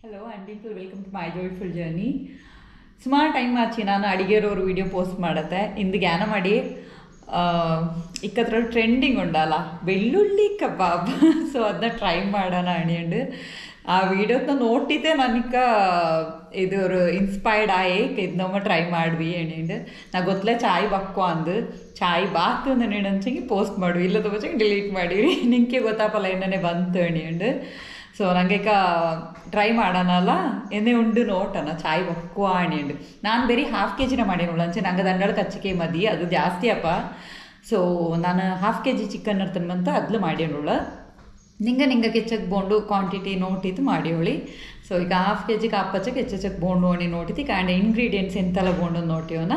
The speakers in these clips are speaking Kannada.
Hello and people welcome to my joyful journey. ಸುಮಾರು ಟೈಮ್ ಆಚಿ ನಾನು ಅಡಿಗೆರೋರು ವೀಡಿಯೋ ಪೋಸ್ಟ್ ಮಾಡತ್ತೆ ಇಂದು ಜ್ಞಾನ ಮಾಡಿ ಇಕ್ಕತ್ರ ಟ್ರೆಂಡಿಂಗ್ ಉಂಡಲ್ಲ ಬೆಳ್ಳುಳ್ಳಿ ಕಬಾಬ್. ಸೊ ಅದನ್ನ ಟ್ರೈ ಮಾಡೋಣ ಅಣಿಯಂಡು ಆ ವಿಡಿಯೋನ ನೋಟಿದ್ದೆ ನನಗ ಇದು ಇನ್ಸ್ಪೈರ್ಡ್ ಆಯಿ ಇದನ್ನೊಮ್ಮ ಟ್ರೈ ಮಾಡ್ವಿ ಅಣಿಯಂಡು ನಾ ಗೊತ್ತಲೇ ಚಾಯ್ ಬಕ್ಕೋ ಅಂದು ಚಾಯ್ ಬಾತ್ ನೆನಂಚಂಗೆ ಪೋಸ್ಟ್ ಮಾಡ್ವಿ ಇಲ್ಲದ ಬಚ್ಚಂಗೆ ಡಿಲೀಟ್ ಮಾಡಿರಿ ನಿಂಗೆ ಗೊತ್ತಾಪಲ್ಲ ಏನನ್ನೇ ಬಂತು ಅಣಿಯಂಡು. ಸೊ ನನಗೆ ಟ್ರೈ ಮಾಡೋಣಲ್ಲ ಎನ್ನೇ ಉಂಡು ನೋಟನ ಚಾಯ್ ಬಕ್ಕುವ ಅಣಿಯಂಡು ನಾನು ಬೇರೆ ಹಾಫ್ ಕೆಜಿನ ಮಾಡೀನಲ್ಲ ಅಂಚೆ ನಂಗೆ ದಂಡಳ ಕಚ್ಚಿಕೆ ಮದಿ ಅದು ಜಾಸ್ತಿ ಅಪ್ಪ. ಸೊ ನಾನು ಹಾಫ್ KG ಚಿಕನ್ ಇರ್ತಂತ ಅದ್ಲು ಮಾಡ್ಯಾನುಳ್ಳ ನಿಂಗೆ ಕೆಚ್ಚಕ್ಕೆ ಬೋಂಡು ಕ್ವಾಂಟಿಟಿ ನೋಟಿತ್ತು ಮಾಡಿಯೋಳಿ. ಸೊ ಈಗ ಹಾಫ್ KG ಕಾಪಚ್ಚಕ್ಕೆ ಹೆಚ್ಚಕ್ಕೆ ಬೋಂಡು ಅಣಿ ನೋಟಿತ್ತು ಆ್ಯಂಡ್ ಇಂಗ್ರೀಡಿಯೆಂಟ್ಸ್ ಎಂತೆಲ್ಲ ಬೋಂಡು ನೋಟಿಯೋನ.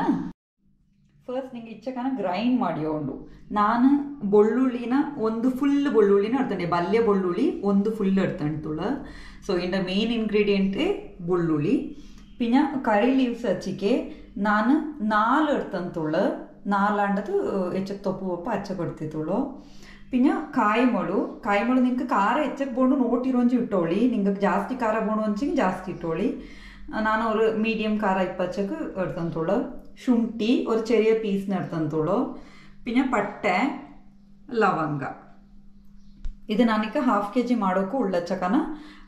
ಫಸ್ಟ್ ನಿಂಗೆ ಇಚ್ಚಕನ ಗ್ರೈಂಡ್ ಮಾಡಿಯೋಂಡು ನಾನು ಬೆಳ್ಳುಳ್ಳಿನ ಒಂದು ಫುಲ್ ಬೆಳ್ಳುಳ್ಳಿನ ಇಡ್ತಂಡೆ ಬಲ್ಯ ಬೆಳ್ಳುಳ್ಳಿ ಒಂದು ಫುಲ್ ಇಡ್ತಂಟುಳ. ಸೊ ಇಂದ ಮೇನ್ ಇಂಗ್ರೀಡಿಯೆಂಟೇ ಬೆಳ್ಳುಳ್ಳಿ പിന്നെ ಕರಿ ಲೀವ್ಸ್ ಹಚ್ಚಿಕೆ ನಾನು 4 ಇಡ್ತಂತುಳ 4 ಅಂಡದು ಹೆಚ್ಚಕ್ಕೆ ತೊಪ್ಪು ಒಪ್ಪ ಹಚ್ಚ ಕೊಡ್ತಿತ್ತುಳು. പിന്നെ ಕಾಯಿಮಳು ನಿಂಗೆ ಖಾರ ಹೆಚ್ಚಕ್ಕೆ ಬೋಂಡು ನೋಟಿರೋಂಜಿ ಇಟ್ಟೋಳಿ ನಿಂಗೆ ಜಾಸ್ತಿ ಖಾರ ಬೋಂಡು ಒಂಚಿಗೆ ಜಾಸ್ತಿ ಇಟ್ಟೋಳಿ. ನಾನು ഒരു മീഡിയം ಖಾರ ഇപ്പച്ചക്ക് എടുത്തന്തോളൂ. ಶುಂಠಿ ഒരു ചെറിയ പീസിന് എടുത്തന്തോളൂ. പിന്നെ ಪಟ್ಟೆ ಲವಂಗ ಇದು ನಾನೀಗ ಹಾಫ್ KG ಮಾಡೋಕ್ಕೂ ಉಳ್ಳಚ್ಚಕನ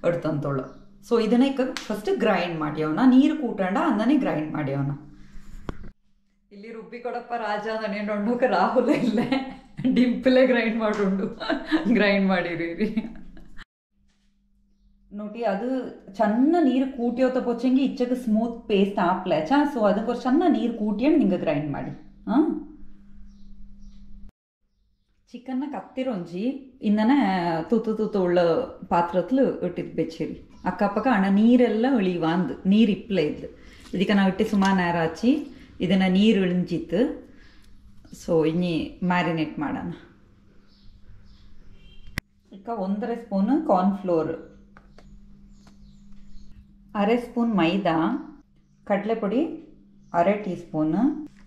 എടുത്തന്തോളൂ. ಸೊ ಇದನ್ನ ಈಗ ಫಸ್ಟ್ ಗ್ರೈಂಡ್ ಮಾಡ್ಯವನ ನೀರು ಕೂಟಂಡ ಅಂದನೆ ಗ್ರೈಂಡ್ ಮಾಡ್ಯವನ. ಇಲ್ಲಿ ರುಬ್ಬಿ ಕೊಡಪ್ಪ ರಾಜ ನನೇಂಡೊಂಡೋಕ ರಾಹುಲ ಇಲ್ಲೇ ಡಿಂಪಲೇ ಗ್ರೈಂಡ್ ಮಾಡಿರಿ ನೋಡಿ. ಅದು ಚೆನ್ನ ನೀರು ಕೂಟಿಯೋತ ಪೊಚ್ಚಂಗಿ ಇಚ್ಚಕ್ಕೆ ಸ್ಮೂತ್ ಪೇಸ್ಟ್ ಆಪ್ಲೆಚ. ಸೊ ಅದಕ್ಕೆ ಚೆನ್ನ ನೀರು ಕೂಟಿಯಂಡು ನಿಂಗೆ ಗ್ರೈಂಡ್ ಮಾಡಿ. ಚಿಕನ್ನ ಕತ್ತಿರೊಂಜಿ ಇನ್ನನೆ ತೂತು ಉಳ್ಳ ಪಾತ್ರತ್ಲು ಇಟ್ಟಿದ್ದು ಬೆಚ್ಚಿರಿ ಅಕ್ಕಪಕ್ಕ ಅಣ್ಣ ನೀರೆಲ್ಲ ಇಳಿವಾಂದು ನೀರು ಇಪ್ಪಲೆ ಇದ್ದು ಇದಕ್ಕೆ ನಾವು ಇಟ್ಟು ಸುಮಾರು ನೇರ ಹಚ್ಚಿ ಇದನ್ನು ನೀರು ಇಳಿಂಜಿತ್ತು. ಸೊ ಇನ್ನಿ ಮ್ಯಾರಿನೇಟ್ ಮಾಡೋಣ. ಈಗ 1.5 ಸ್ಪೂನು ಕಾರ್ನ್ಫ್ಲೋರ್, 1/2 ಸ್ಪೂನ್ ಮೈದಾ, ಕಡಲೆಪುಡಿ 1/2 ಟೀ ಸ್ಪೂನ್,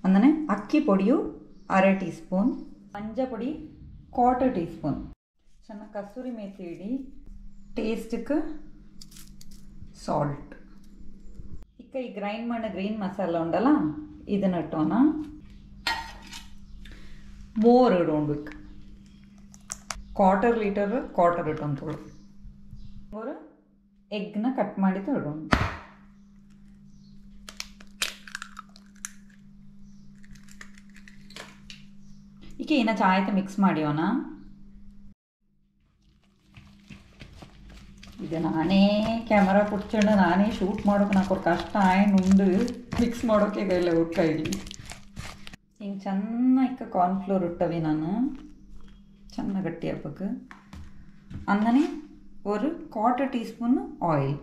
ಅಂದರೆ ಅಕ್ಕಿ ಪೊಡಿಯು 1/2 ಟೀ ಸ್ಪೂನ್, ಮಂಜಪೊಡಿ 1/4 ಟೀ ಸ್ಪೂನ್, ಚೆನ್ನಾಗಿ ಕಸೂರಿ ಮೇಥಿ ಇಡಿ, ಟೇಸ್ಟ್ಗೆ ಸಾಲ್ಟ್. ಈಗ ಈ ಗ್ರೈಂಡ್ ಮಾಡೋ ಗ್ರೀನ್ ಮಸಾಲ ಉಂಡಲ್ಲ ಇದನ್ನು ಇಟ್ಟೋಣ. More ಇಡೋಣ್ಬೇಕು 1/4 litre ಇಟ್ಟೊಂತೋಳು. ಅವರು ಎಗ್ನ ಕಟ್ ಮಾಡಿ ಇಡೋಣ. ಈಗ ಇನ್ನು ಚಾಯ್ತ ಮಿಕ್ಸ್ ಮಾಡಿಯೋಣ. ಇದು ನಾನೇ ಕ್ಯಾಮರಾ ಕುಡ್ಕೊಂಡು ನಾನೇ ಶೂಟ್ ಮಾಡೋಕೆ ನಾಲ್ಕು ಕಷ್ಟ ಉಂಡು ಮಿಕ್ಸ್ ಮಾಡೋಕೆ ಕೈಲ ಕೈಲಿ ಹಿಂಗೆ ಚೆನ್ನಾಗಿ ಕಾರ್ನ್ಫ್ಲೋರ್ ಇಟ್ಟವಿ ನಾನು ಚೆನ್ನಾಗಿ ಗಟ್ಟಿ ಹಾಕಬೇಕು. ಅಂದನೆ ഒരു 1/4 ಟೀ ಸ್ಪೂನ್ ಆಯಿಲ್.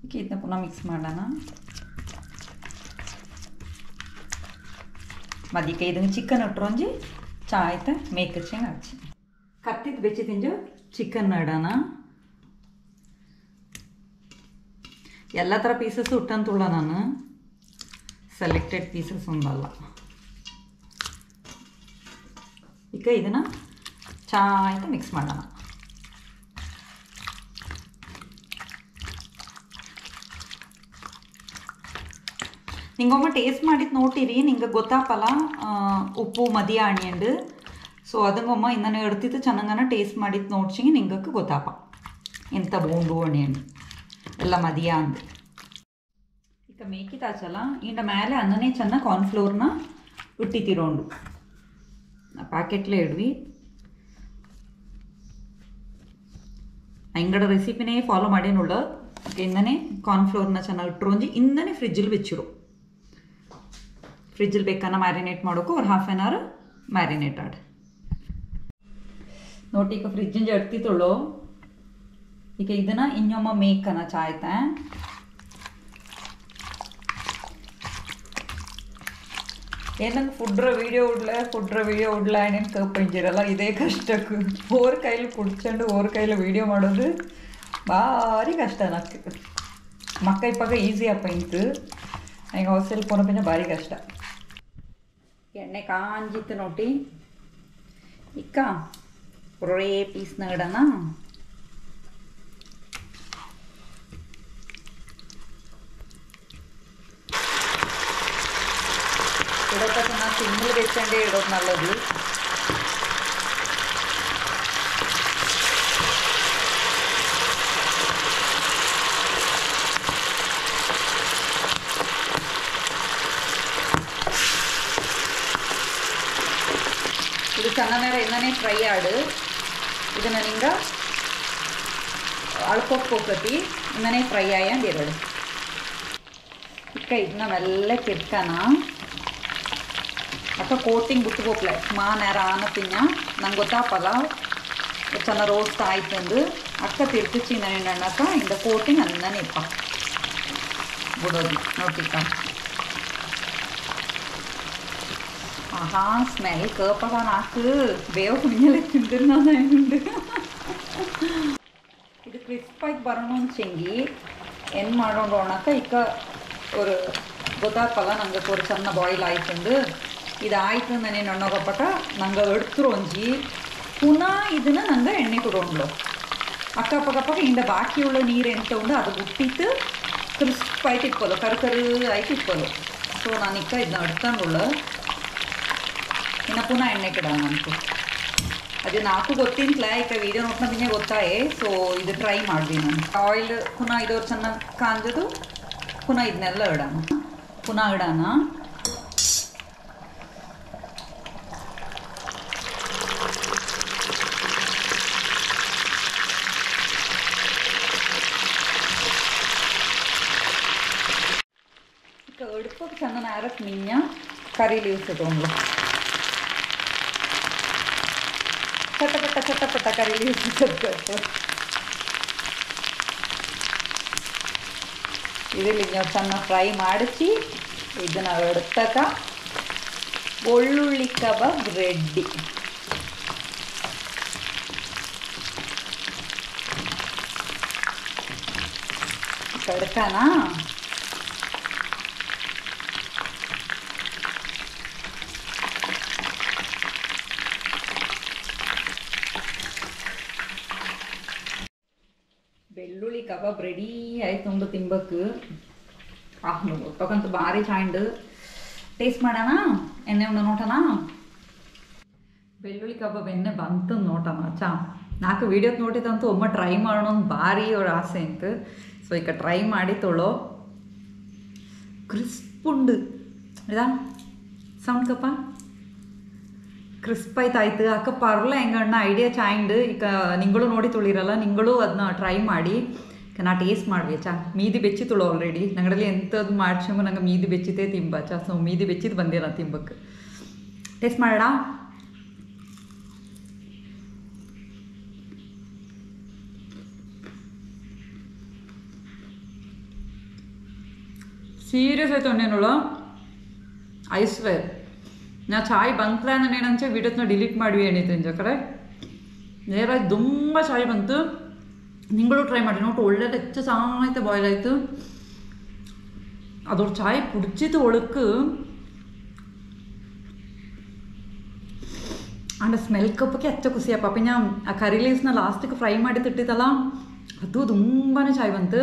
ಈಗ ಇದನ್ನ ಪುನಃ ಮಿಕ್ಸ್ ಮಾಡೋಣ. ಮದಿಕೆ ಇದನ್ನು ಚಿಕನ್ ಇಟ್ಟರೊಂಜಿ ಚಾಯ್ತ ಮೇಕಚ್ಚಂಗೆ ಹಚ್ಚಿ ಕತ್ತಿದ್ದು ಬೆಚ್ಚಿ ತಿಂಜು ಚಿಕನ್ ಇಡೋಣ. ಎಲ್ಲ ಥರ ಪೀಸಸ್ ಇಟ್ಟಂತುಳ್ಳ ನಾನು ಸೆಲೆಕ್ಟೆಡ್ ಪೀಸಸ್ ಉಂಡಲ್ಲ. ಈಗ ಇದನ್ನು ಚಾಯ್ತ ಮಿಕ್ಸ್ ಮಾಡೋಣ. ನಿಂಗೊಮ್ಮ ಟೇಸ್ಟ್ ಮಾಡಿದ್ದು ನೋಟಿರಿ ನಿಂಗೆ ಗೊತ್ತಾಪಲ್ಲ ಉಪ್ಪು ಮದಿಯ ಅಣಿಯಂಡು. ಸೊ ಅದಂಗೊಮ್ಮ ಇನ್ನೂ ಎಡ್ತಿತ್ತು ಚೆನ್ನಾಗನ ಟೇಸ್ಟ್ ಮಾಡಿದ್ದು ನೋಡ್ಸಿಂಗೆ ನಿಂಗಕ್ಕೆ ಗೊತ್ತಾಪ ಎಂಥ ಬೋಂಡು ಅಣಿಯಂಡು ಎಲ್ಲ ಮದಿಯ ಅಂದು. ಈಗ ಮೇಕಿತಾಚಲ್ಲ ಇಂಡ ಮೇಲೆ ಅನ್ನನೇ ಚೆನ್ನಾಗಿ ಕಾರ್ನ್ಫ್ಲೋರ್ನ ಇಟ್ಟಿತಿರೋಂಡು ಪ್ಯಾಕೆಟ್ಲೇ ಇಡ್ವಿ. ಅಂಗಡ ರೆಸಿಪಿನೇ ಫಾಲೋ ಮಾಡೇನುಳ್ಳ. ಇಂದನೇ ಕಾರ್ನ್ಫ್ಲೋರ್ನ ಚೆನ್ನಾಗಿ ಇಟ್ಟರೊಂಜಿ ಇಂದನೇ ಫ್ರಿಜ್ಜಲ್ಲಿ ಬೆಚ್ಚಿರು. ಫ್ರಿಜ್ಜಲ್ಲಿ ಬೇಕನ್ನ ಮ್ಯಾರಿನೇಟ್ ಮಾಡೋಕ್ಕೂ ಒಂದು ½ an hour ಮ್ಯಾರಿನೇಟ್ ಆಡಿ ನೋಡಿ. ಈಗ ಫ್ರಿಜ್ಜಿಂದ ಎಡ್ತಿತ್ತುಳು. ಈಗ ಇದನ್ನು ಇನ್ನೊಮ್ಮ ಮೇಕನ್ನ ಚಾಯ್ತ ಏನಂದ್ರೆ ಫುಡ್ರ ವೀಡಿಯೋ ಉಡ್ಲ ಏನೇನು ಕಪ್ಪಿಂಜಿರಲ್ಲ ಇದೇ ಕಷ್ಟಕ್ಕೆ ಓರ್ ಕೈಲಿ ಕುಡ್ಕೊಂಡು ಓರ್ ಕೈಲಿ ವೀಡಿಯೋ ಮಾಡೋದು ಭಾರಿ ಕಷ್ಟ ನಕ್ಕೆ. ಮಕ್ಕ ಇಪ್ಪಾಗ ಈಸಿ ಅಪ್ಪ ಇಂತು ಈಗ ಹೊಸಲ್ ಪೋನ ಭಾರಿ ಕಷ್ಟ. ಎಣ್ಣೆ ಕಾಂಜಿತ್ತು ನೋಡಿ. ಇಕ್ಕ ಒರೇ ಪೀಸ್ನ ಇಡೋಣ. ಸಿಮ್ಮಿಗೆ ಬೆಚ್ಚಂಡೆ ಇಡೋದು ನಲ್ಲದು. ಇದು ಚೆನ್ನಾಗಿ ಇನ್ನನೇ ಫ್ರೈ ಆಡು. ಇದನ್ನು ನಿಂಗೆ ಅಳ್ಕೊಕ್ಕೋಕತಿ ಇನ್ನನೇ ಫ್ರೈ ಆಯಂದು ಎರಡು ಇಕ್ಕ ಇದನ್ನ ಮೆಲ್ಲ ಕಿರ್ಕನ ಅಕ್ಕ ಕೋಟಿಂಗ್ ಬಿಟ್ಟುಕೋಪ್ಲೆ ಮಾ ನೇರ ಆನಪಿನ್ನ ನಂಗೆ ಗೊತ್ತಾಪಲ್ಲ ಚೆನ್ನ ರೋಸ್ಟ್ ಆಯ್ತಂದು ಅಕ್ಕ ತಿರ್ಕಿಚ್ಚಿ ನೆನಕ ಇಂದ ಕೋಟಿಂಗ್ ಅನ್ನನೇ ಇಪ್ಪ ಬಿಡೋದು ನೋಟಿಕ್ಕ. ಆಹಾ ಸ್ಮೆಲ್ ಕೇಪಗ ನಾಕು ಬೇವು ಕುಣಿಯಲೆ ತಿಂದ್ರೆ ನಾನು ಹೆಂಗುಂಡು. ಇದು ಕ್ರಿಸ್ಪಾಗಿ ಬರೋಣ ಚೆಂಗಿ ಏನು ಮಾಡೋಣ ಇಕ್ಕ ஒரு ಗೊತ್ತಾಪಲ್ಲ ನಂಗೆ ஒரு ಚೆನ್ನ ಬಾಯ್ಲ್ ಆಯ್ತಂದು ಇದಾಯ್ತು ನಾನೇ ನಣ್ಣೋಗಪ್ಪಟ ನಂಗೆ ಎಡ್ತರು ಒಂಜಿ ಪುನಃ ಇದನ್ನು ನಂಗೆ ಎಣ್ಣೆ ಕೊಡೋಂಡ್ಲು ಅಕ್ಕಪಕ್ಕಪ್ಪಕ್ಕ ಇಂದ ಬಾಕಿಯುಳ್ಳ ನೀರು ಎಂತ ಉಂಡು ಅದು ಬಿಟ್ಟಿತ್ತು ಕ್ರಿಸ್ಪ್ ಆಯ್ತು ಇಪ್ಪಲು ಕರು ಆಯ್ತು ಇಪ್ಪಲು. ಸೊ ನಾನಿಕ್ಕ ಇದನ್ನ ಎಡ್ತಂಡುಳ್ಳು ಇನ್ನು ಪುನಃ ಎಣ್ಣೆ ಕಿಡ ನನಗೆ ಅದು ನಾಲ್ಕು ಗೊತ್ತಿಂತಲ ಈಗ ವೀಡಿಯೋ ನೋಡ್ತಾ ಬಿನ್ನೆ ಗೊತ್ತಾಯೇ. ಸೊ ಇದು ಟ್ರೈ ಮಾಡಿದೆ ನಾನು. ಆಯಿಲ್ ಪುನಃ ಇದು ಚೆನ್ನಾಗಿ ಕಾಂಜದು ಪುನಃ ಇದನ್ನೆಲ್ಲ ಇಡೋಣ. ಪುನಃ ಇಡೋಣ. ಈಗ ಎಡ್ಪಕ್ಕೆ ಚೆನ್ನಾಗಿ ಆರಕ್ಕೆ ಮಿನ್ನ ಕರಿ ಲೀವ್ಸ್ ಇಟ್ಕೊಂಡು ಚಟಪಟ ಕರಿ ಲೀವ್ಸ್ ಇಟ್ಬೇಕು. ಇದರಲ್ಲಿ ನೀವು ಚೆನ್ನಾಗಿ ಫ್ರೈ ಮಾಡಿಸಿ ಇದನ್ನು ಎಡ್ತಕ ಬೆಳ್ಳುಳ್ಳಿ ಕಬಾಬ್ ರೆಡಿ. ಕಡ್ಕನಾ ಬೆಳ್ಳುಳ್ಳಿ ಕಬಾಬ್ ರೆಡಿ ಆಯ್ತು ಉಂಡು ತಿನ್ಬೇಕು. ಗೊತ್ತಕ್ಕಂತೂ ಭಾರಿ ಚಾಂಡು ಟೇಸ್ಟ್ ಮಾಡೋಣ. ಎಣ್ಣೆ ಉಂಡು ನೋಟೋಣ. ಬೆಳ್ಳುಳ್ಳಿ ಕಬಾಬ್ ಎಣ್ಣೆ ಬಂತು ನೋಟೋಣ. ನಾಲ್ಕು ವೀಡಿಯೋಸ್ ನೋಡಿದಂತೂ ಒಮ್ಮೆ ಟ್ರೈ ಮಾಡೋಣ ಅಂತ ಭಾರಿ ಅವ್ರ ಆಸೆ ಅಂತು. ಸೊ ಈಗ ಟ್ರೈ ಮಾಡಿ ತೊಳೋ ಕ್ರಿಸ್ಪ್ ಉಂಡು ಇದಾ ಸೌಂಡ್ ಕಪ್ಪ ಕ್ರಿಸ್ಪ್ ಆಯ್ತಾಯ್ತು ಅಕ್ಕ ಪರ್ಲ ಹೆಂಗಣ್ಣ ಐಡಿಯಾ ಚಾಯ್ಂಡು. ಈಗ ನಿಂಗಳು ನೋಡಿ ತುಳಿರಲ್ಲ ನಿಂಗಳು ಅದನ್ನ ಟ್ರೈ ಮಾಡಿ ನಾ ಟೇಸ್ಟ್ ಮಾಡ್ವಿ ಮೀದಿ ಬೆಚ್ಚಿ ತುಳು ಆಲ್ರೆಡಿ ನಂಗಡಲ್ಲಿ ಎಂಥದ್ದು ಮಾಡ್ಸಂಗು ನಂಗೆ ಮೀದಿ ಬೆಚ್ಚಿತೇ ತಿಂಬ ಸೊ ಮೀದಿ ಬೆಚ್ಚಿದ್ದು ಬಂದೆ ನಾ ತಿಂಬಕ್ಕೆ. ಟೇಸ್ಟ್ ಮಾಡೋಣ. ಸೀರಿಯಸ್ ಆಯ್ತು ಅನ್ನೇನೋಳು ಐಸ್ವೇರ್ ನಾ ಚಾಯ್ ಬಂತಲ ನಾನೇನಂಚೆ ವೀಡಿಯೋಸ್ನ ಡಿಲೀಟ್ ಮಾಡಿವಿ ಏನಿತ್ತು ಇಂಜ ಕಡೆ ನೇರ ತುಂಬ ಚಾಯ್ ಬಂತು. ನಿಂಗಳು ಟ್ರೈ ಮಾಡಿ ನೋಟು ಒಳ್ಳೆದು ಹೆಚ್ಚು ಚೆನ್ನಾಯ್ತು ಬಾಯ್ಲ್ ಆಯಿತು. ಅದರ ಚಾಯ್ ಪುಡ್ಚಿತ್ತು ಒಳಕ್ಕೆ ಅಂಡ್ ಸ್ಮೆಲ್ ಕಪ್ಪಕ್ಕೆ ಹೆಚ್ಚು ಖುಷಿಯಪ್ಪ. ಪಿನ್ನ ಆ ಕರಿ ಲೀವ್ಸ್ನ ಲಾಸ್ಟಿಗೆ ಫ್ರೈ ಮಾಡಿ ತಿಟ್ಟಿತ್ತಲ್ಲ ಅದು ತುಂಬಾ ಚಾಯ್ ಬಂತು.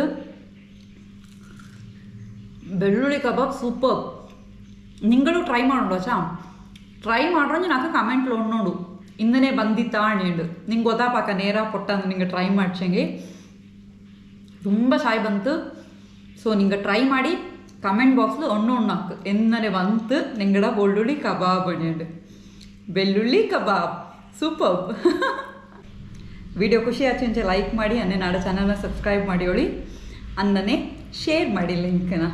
ಬೆಳ್ಳುಳ್ಳಿ ಕಬಾಬ್ ಸೂಪರ್. ನಿಂಗಳು ಟ್ರೈ ಮಾಡೋಣ ಟ್ರೈ ಮಾಡ್ರಂಜು ನಾಲ್ಕು ಕಮೆಂಟ್ಲು ನೋಡು ಇನ್ನನೇ ಬಂದಿತ್ತಾ ಅಣ್ಣೇಂಡು ನಿಂಗೆ ಗೊತ್ತಾಪಾಕ ನೇರ ಪೊಟ್ಟಂದು ನಿಂಗೆ ಟ್ರೈ ಮಾಡ್ಸಂಗೆ ತುಂಬ ಚಾಯ್ ಬಂತು. ಸೊ ನಿಂಗೆ ಟ್ರೈ ಮಾಡಿ ಕಮೆಂಟ್ ಬಾಕ್ಸ್ಲು ಹಾಕು ಎನ್ನನೆ ಬಂತು ನಿಂಗಡ ಬೆಳ್ಳುಳ್ಳಿ ಕಬಾಬ್ ಅಣ್ಣೇಂಡು ಬೆಳ್ಳುಳ್ಳಿ ಕಬಾಬ್ ಸೂಪರ್. ವಿಡಿಯೋ ಖುಷಿ ಆಚೆ ಲೈಕ್ ಮಾಡಿ ಅನ್ನೇ ನಾಡ ಚಾನಲ್ನ ಸಬ್ಸ್ಕ್ರೈಬ್ ಮಾಡಿಯೋಳಿ ಅನ್ನನೇ ಶೇರ್ ಮಾಡಿ ಲಿಂಕ್ನ.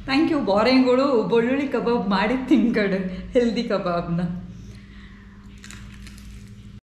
Thank you. ಬಾರೆಂಗಳು ಬೆಳ್ಳುಳ್ಳಿ ಕಬಾಬ್ ಮಾಡಿ ತಿನ್ಕಡು ಹೆಲ್ದಿ ಕಬಾಬ್ನ.